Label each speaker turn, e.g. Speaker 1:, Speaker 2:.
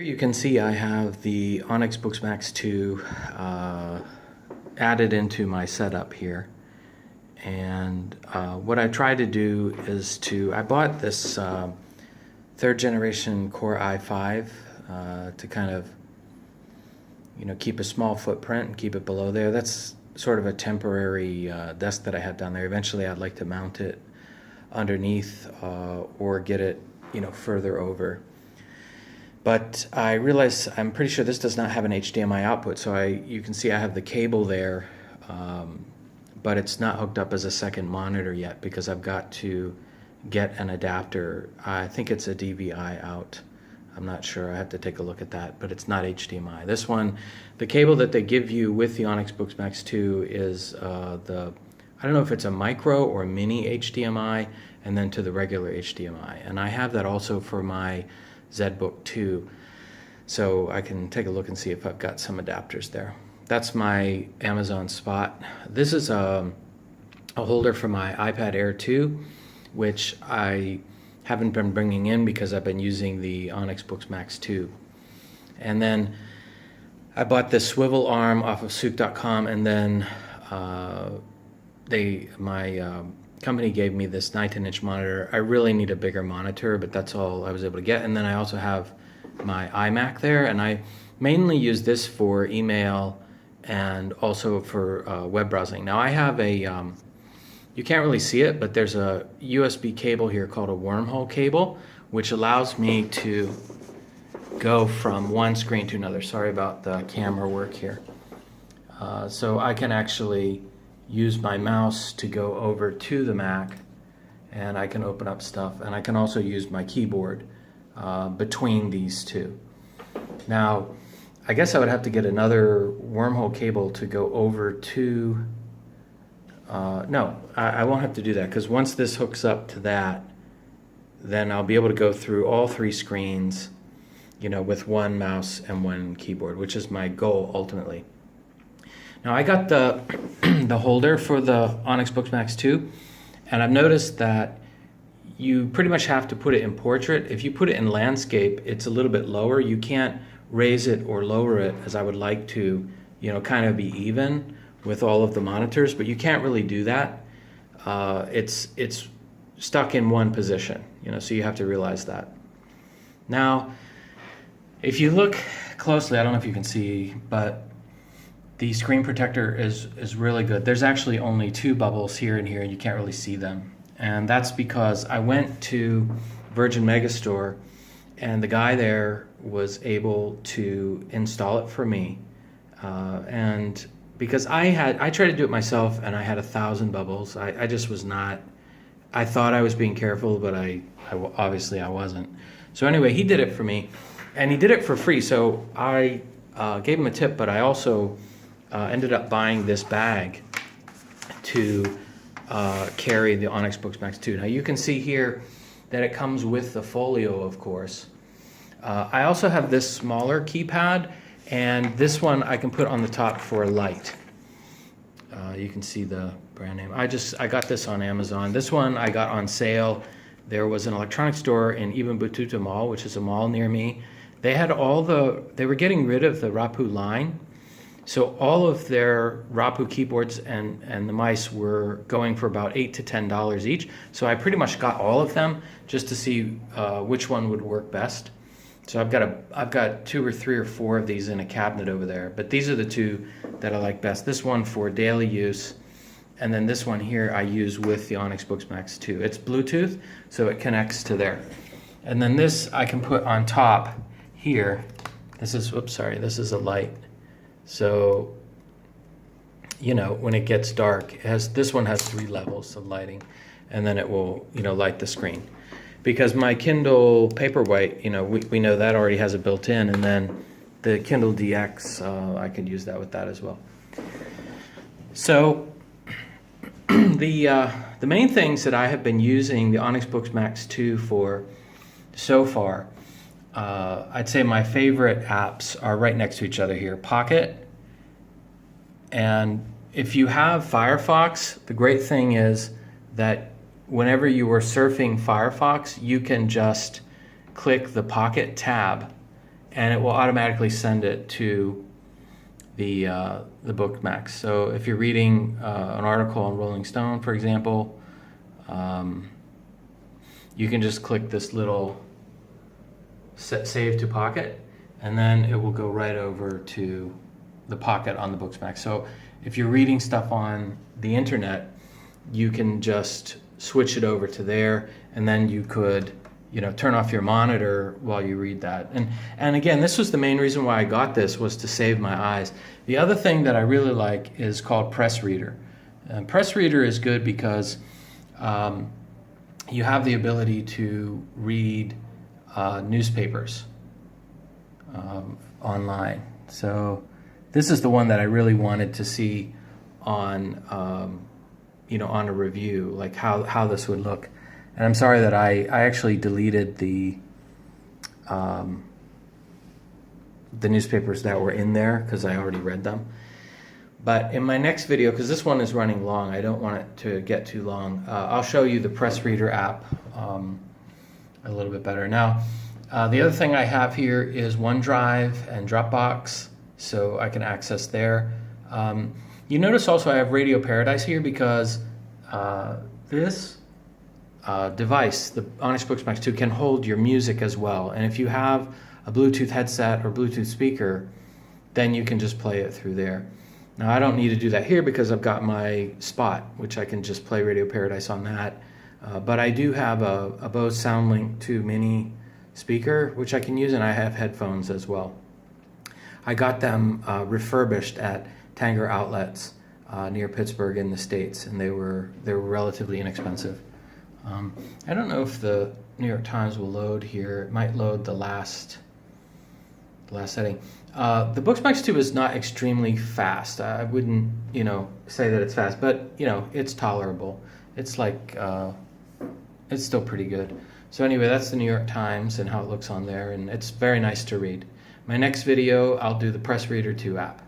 Speaker 1: Here you can see I have the Onyx boox Max 2 added into my setup here. And what I tried to do is I bought this third generation Core i5 to kind of, keep a small footprint and keep it below there. That's sort of a temporary desk that I had down there. Eventually I'd like to mount it underneath or get it, further over. But I realized, I'm pretty sure this does not have an HDMI output, so you can see I have the cable there, but it's not hooked up as a second monitor yet because I've got to get an adapter. I think it's a DVI out. I'm not sure, I have to take a look at that, but it's not HDMI. This one, the cable that they give you with the Onyx boox Max 2 is I don't know if it's a micro or mini HDMI, and then to the regular HDMI. And I have that also for my ZBook 2, so I can take a look and see if I've got some adapters there. That's my Amazon Spot. This is a holder for my iPad Air 2, which I haven't been bringing in because I've been using the Onyx boox Max 2. And then I bought this swivel arm off of Souk.com, and then my company gave me this 19-inch monitor. I really need a bigger monitor, but that's all I was able to get. And then I also have my iMac there, and I mainly use this for email and also for web browsing. Now I have a, you can't really see it, but there's a USB cable here called a wormhole cable, which allows me to go from one screen to another. Sorry about the camera work here. So I can actually use my mouse to go over to the Mac, and I can open up stuff, and I can also use my keyboard between these two. Now, I guess I would have to get another wormhole cable to go over to, no, I won't have to do that, because once this hooks up to that, then I'll be able to go through all three screens, with one mouse and one keyboard, which is my goal ultimately. Now I got the the holder for the Onyx boox Max 2, and I've noticed that you pretty much have to put it in portrait. If you put it in landscape, it's a little bit lower. You can't raise it or lower it as I would like to, kind of be even with all of the monitors, but you can't really do that. It's stuck in one position, so you have to realize that. Now, if you look closely, I don't know if you can see, but the screen protector is really good. There's actually only two bubbles here and here, and you can't really see them. And that's because I went to Virgin Megastore, and the guy there was able to install it for me. And because I tried to do it myself, and I had 1,000 bubbles. I just was not, I thought I was being careful, but obviously I wasn't. So anyway, he did it for me, and he did it for free. So I gave him a tip, but I also ended up buying this bag to carry the Onyx boox Max 2. Now you can see here that it comes with the folio, of course. I also have this smaller keypad, and this one I can put on the top for a light. You can see the brand name. I got this on Amazon. This one I got on sale. There was an electronics store in Ibn Battuta Mall, which is a mall near me. They had they were getting rid of the Rapu line. So all of their Rapu keyboards and the mice were going for about $8 to $10 each. So I pretty much got all of them just to see which one would work best. So I've got 2 or 3 or 4 of these in a cabinet over there. But these are the two that I like best. This one for daily use, and then this one here I use with the Onyx boox Max 2. It's Bluetooth, so it connects to there. And then this I can put on top here. This is a light. So, when it gets dark, this one has 3 levels of lighting, and then it will, light the screen. Because my Kindle Paperwhite, we know that already has it built in, and then the Kindle DX, I could use that with that as well. So, the main things that I have been using the Onyx boox Max 2 for so far, I'd say my favorite apps are right next to each other here. Pocket, and if you have Firefox, the great thing is that whenever you are surfing Firefox, you can just click the Pocket tab and it will automatically send it to the boox. So if you're reading an article on Rolling Stone, for example, you can just click this little save to pocket, and then it will go right over to the pocket on the boox. So if you're reading stuff on the internet, you can just switch it over to there, and then you could, you know, turn off your monitor while you read that. And again, this was the main reason why I got this, was to save my eyes. The other thing that I really like is called Press Reader. And Press Reader is good because you have the ability to read newspapers online. So this is the one that I really wanted to see on, you know, on a review, like how this would look. And I'm sorry that I actually deleted the newspapers that were in there because I already read them. But in my next video, because this one is running long, I don't want it to get too long, I'll show you the Press Reader app a little bit better. Now, the other thing I have here is OneDrive and Dropbox, so I can access there. You notice also I have Radio Paradise here because this device, the Onyx boox Max 2, can hold your music as well. And if you have a Bluetooth headset or Bluetooth speaker, then you can just play it through there. Now I don't need to do that here because I've got my Spot, which I can just play Radio Paradise on that. But I do have a Bose SoundLink 2 mini speaker, which I can use, and I have headphones as well. I got them refurbished at Tanger Outlets near Pittsburgh in the States, and they were relatively inexpensive. I don't know if the New York Times will load here. It might load the last setting. The boox Max 2 is not extremely fast. I wouldn't, you know, say that it's fast, but you know, it's tolerable. It's like it's still pretty good. So anyway, that's the New York Times and how it looks on there, and it's very nice to read. My next video, I'll do the Press Reader 2 app.